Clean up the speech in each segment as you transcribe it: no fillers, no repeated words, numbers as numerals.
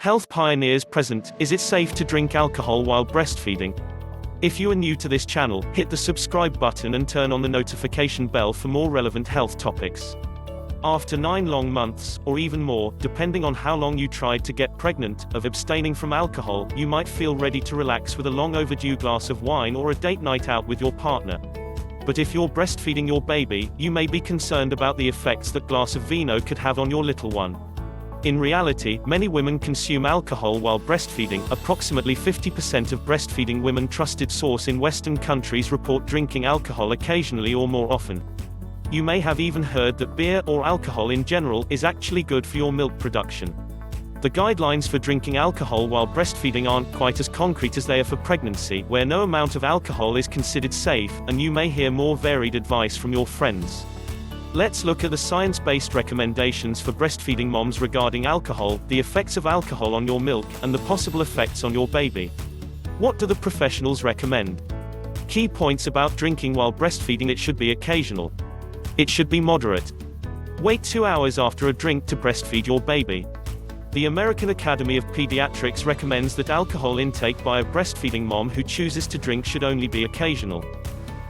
Health pioneers present, is it safe to drink alcohol while breastfeeding? If you are new to this channel, hit the subscribe button and turn on the notification bell for more relevant health topics. After 9 long months, or even more, depending on how long you tried to get pregnant, of abstaining from alcohol, you might feel ready to relax with a long overdue glass of wine or a date night out with your partner. But if you're breastfeeding your baby, you may be concerned about the effects that glass of vino could have on your little one. In reality, many women consume alcohol while breastfeeding. Approximately 50% of breastfeeding women trusted source in Western countries report drinking alcohol occasionally or more often. You may have even heard that beer, or alcohol in general, is actually good for your milk production. The guidelines for drinking alcohol while breastfeeding aren't quite as concrete as they are for pregnancy, where no amount of alcohol is considered safe, and you may hear more varied advice from your friends. Let's look at the science-based recommendations for breastfeeding moms regarding alcohol, the effects of alcohol on your milk, and the possible effects on your baby. What do the professionals recommend? Key points about drinking while breastfeeding: it should be occasional. It should be moderate. Wait 2 hours after a drink to breastfeed your baby. The American Academy of Pediatrics recommends that alcohol intake by a breastfeeding mom who chooses to drink should only be occasional.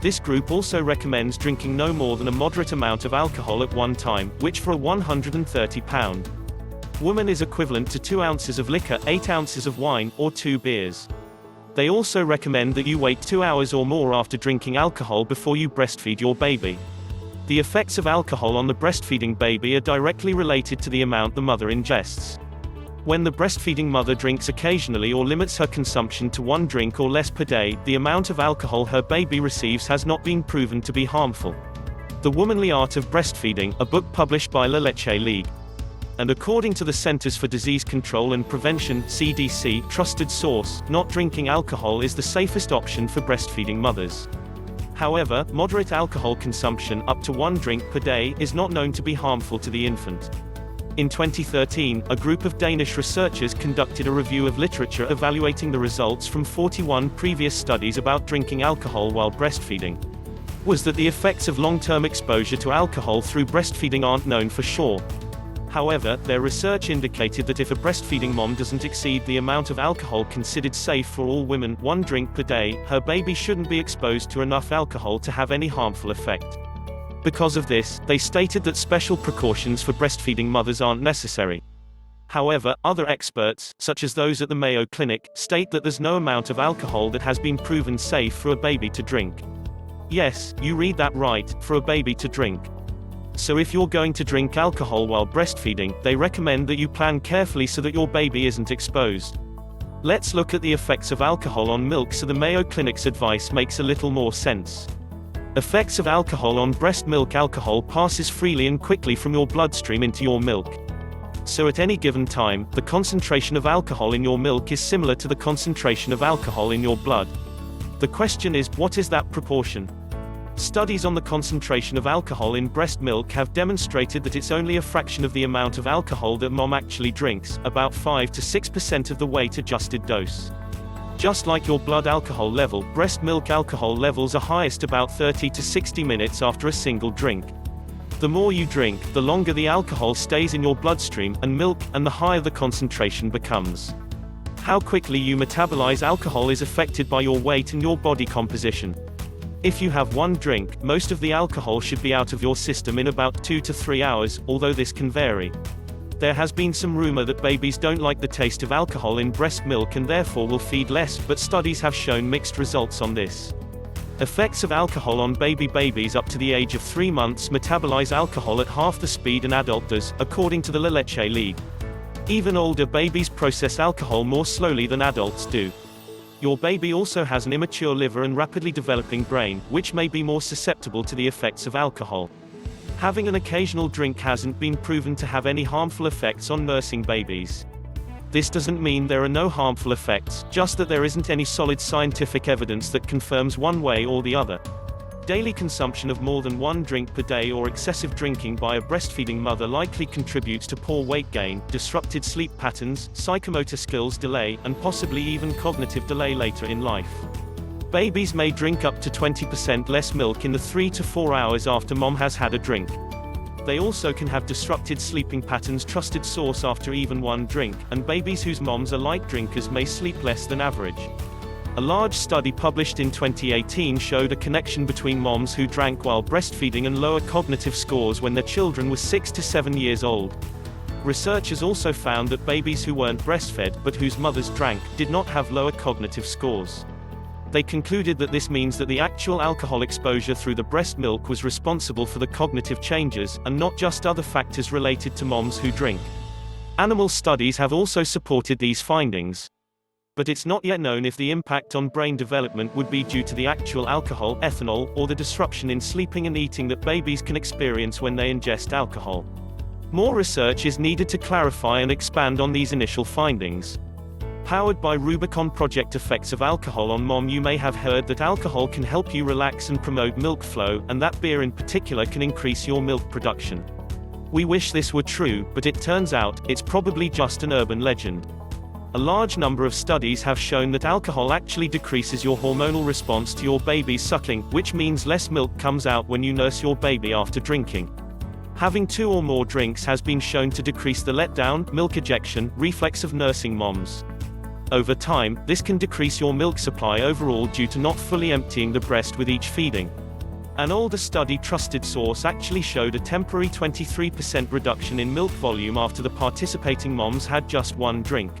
This group also recommends drinking no more than a moderate amount of alcohol at one time, which for a 130-pound woman is equivalent to 2 ounces of liquor, 8 ounces of wine, or 2 beers. They also recommend that you wait 2 hours or more after drinking alcohol before you breastfeed your baby. The effects of alcohol on the breastfeeding baby are directly related to the amount the mother ingests. When the breastfeeding mother drinks occasionally or limits her consumption to 1 drink or less per day, the amount of alcohol her baby receives has not been proven to be harmful. The Womanly Art of Breastfeeding, a book published by La Leche League. And according to the Centers for Disease Control and Prevention (CDC) trusted source, not drinking alcohol is the safest option for breastfeeding mothers. However, moderate alcohol consumption, up to 1 drink per day, is not known to be harmful to the infant. In 2013, a group of Danish researchers conducted a review of literature evaluating the results from 41 previous studies about drinking alcohol while breastfeeding. Was that the effects of long-term exposure to alcohol through breastfeeding aren't known for sure. However, their research indicated that if a breastfeeding mom doesn't exceed the amount of alcohol considered safe for all women, 1 drink per day, her baby shouldn't be exposed to enough alcohol to have any harmful effect. Because of this, they stated that special precautions for breastfeeding mothers aren't necessary. However, other experts, such as those at the Mayo Clinic, state that there's no amount of alcohol that has been proven safe for a baby to drink. Yes, you read that right, for a baby to drink. So if you're going to drink alcohol while breastfeeding, they recommend that you plan carefully so that your baby isn't exposed. Let's look at the effects of alcohol on milk so the Mayo Clinic's advice makes a little more sense. Effects of alcohol on breast milk: alcohol passes freely and quickly from your bloodstream into your milk. So at any given time, the concentration of alcohol in your milk is similar to the concentration of alcohol in your blood. The question is, what is that proportion? Studies on the concentration of alcohol in breast milk have demonstrated that it's only a fraction of the amount of alcohol that mom actually drinks, about 5 to 6% of the weight-adjusted dose. Just like your blood alcohol level, breast milk alcohol levels are highest about 30 to 60 minutes after a single drink. The more you drink, the longer the alcohol stays in your bloodstream and milk, and the higher the concentration becomes. How quickly you metabolize alcohol is affected by your weight and your body composition. If you have 1 drink, most of the alcohol should be out of your system in about 2 to 3 hours, although this can vary. There has been some rumor that babies don't like the taste of alcohol in breast milk and therefore will feed less, but studies have shown mixed results on this. Effects of alcohol on babies up to the age of 3 months metabolize alcohol at half the speed an adult does, according to the La Leche League. Even older babies process alcohol more slowly than adults do. Your baby also has an immature liver and rapidly developing brain, which may be more susceptible to the effects of alcohol. Having an occasional drink hasn't been proven to have any harmful effects on nursing babies. This doesn't mean there are no harmful effects, just that there isn't any solid scientific evidence that confirms one way or the other. Daily consumption of more than 1 drink per day or excessive drinking by a breastfeeding mother likely contributes to poor weight gain, disrupted sleep patterns, psychomotor skills delay, and possibly even cognitive delay later in life. Babies may drink up to 20% less milk in the 3 to 4 hours after mom has had a drink. They also can have disrupted sleeping patterns. Trusted source: after even one drink, and babies whose moms are light drinkers may sleep less than average. A large study published in 2018 showed a connection between moms who drank while breastfeeding and lower cognitive scores when their children were 6 to 7 years old. Researchers also found that babies who weren't breastfed, but whose mothers drank, did not have lower cognitive scores. They concluded that this means that the actual alcohol exposure through the breast milk was responsible for the cognitive changes, and not just other factors related to moms who drink. Animal studies have also supported these findings. But it's not yet known if the impact on brain development would be due to the actual alcohol, ethanol, or the disruption in sleeping and eating that babies can experience when they ingest alcohol. More research is needed to clarify and expand on these initial findings. Powered by Rubicon Project. Effects of alcohol on mom. You may have heard that alcohol can help you relax and promote milk flow, and that beer in particular can increase your milk production. We wish this were true, but it turns out, it's probably just an urban legend. A large number of studies have shown that alcohol actually decreases your hormonal response to your baby's suckling, which means less milk comes out when you nurse your baby after drinking. Having 2 or more drinks has been shown to decrease the letdown, milk ejection, reflex of nursing moms. Over time, this can decrease your milk supply overall due to not fully emptying the breast with each feeding. An older study trusted source actually showed a temporary 23% reduction in milk volume after the participating moms had just 1 drink.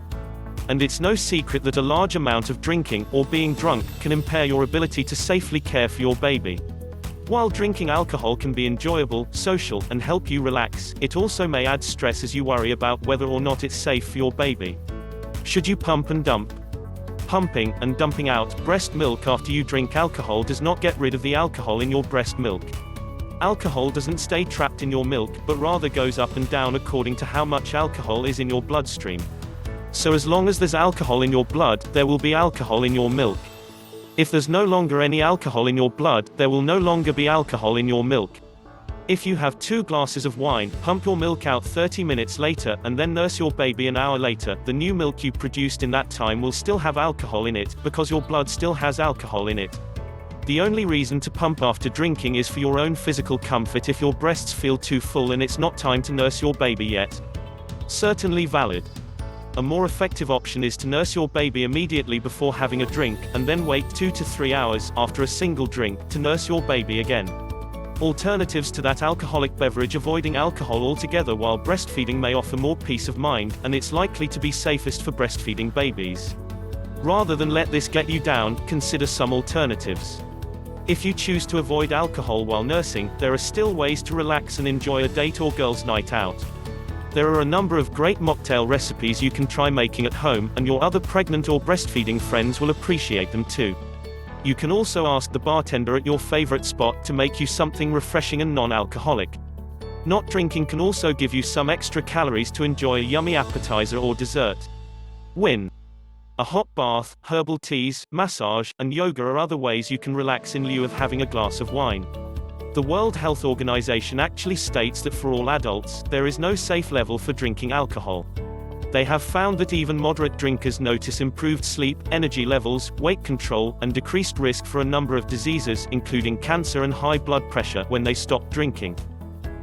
And it's no secret that a large amount of drinking, or being drunk, can impair your ability to safely care for your baby. While drinking alcohol can be enjoyable, social, and help you relax, it also may add stress as you worry about whether or not it's safe for your baby. Should you pump and dump? Pumping and dumping out breast milk after you drink alcohol does not get rid of the alcohol in your breast milk. Alcohol doesn't stay trapped in your milk, but rather goes up and down according to how much alcohol is in your bloodstream. So as long as there's alcohol in your blood, there will be alcohol in your milk. If there's no longer any alcohol in your blood, there will no longer be alcohol in your milk. If you have 2 glasses of wine, pump your milk out 30 minutes later, and then nurse your baby an hour later, the new milk you produced in that time will still have alcohol in it, because your blood still has alcohol in it. The only reason to pump after drinking is for your own physical comfort if your breasts feel too full and it's not time to nurse your baby yet. Certainly valid. A more effective option is to nurse your baby immediately before having a drink, and then wait 2 to 3 hours, after a single drink, to nurse your baby again. Alternatives to that alcoholic beverage. Avoiding alcohol altogether while breastfeeding may offer more peace of mind, and it's likely to be safest for breastfeeding babies. Rather than let this get you down, consider some alternatives. If you choose to avoid alcohol while nursing, there are still ways to relax and enjoy a date or girls' night out. There are a number of great mocktail recipes you can try making at home, and your other pregnant or breastfeeding friends will appreciate them too. You can also ask the bartender at your favorite spot to make you something refreshing and non-alcoholic. Not drinking can also give you some extra calories to enjoy a yummy appetizer or dessert. Win. A hot bath, herbal teas, massage, and yoga are other ways you can relax in lieu of having a glass of wine. The World Health Organization actually states that for all adults, there is no safe level for drinking alcohol. They have found that even moderate drinkers notice improved sleep, energy levels, weight control, and decreased risk for a number of diseases, including cancer and high blood pressure, when they stop drinking.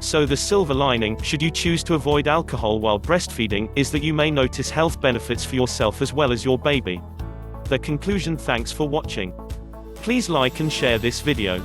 So the silver lining, should you choose to avoid alcohol while breastfeeding, is that you may notice health benefits for yourself as well as your baby. The conclusion. Thanks for watching. Please like and share this video.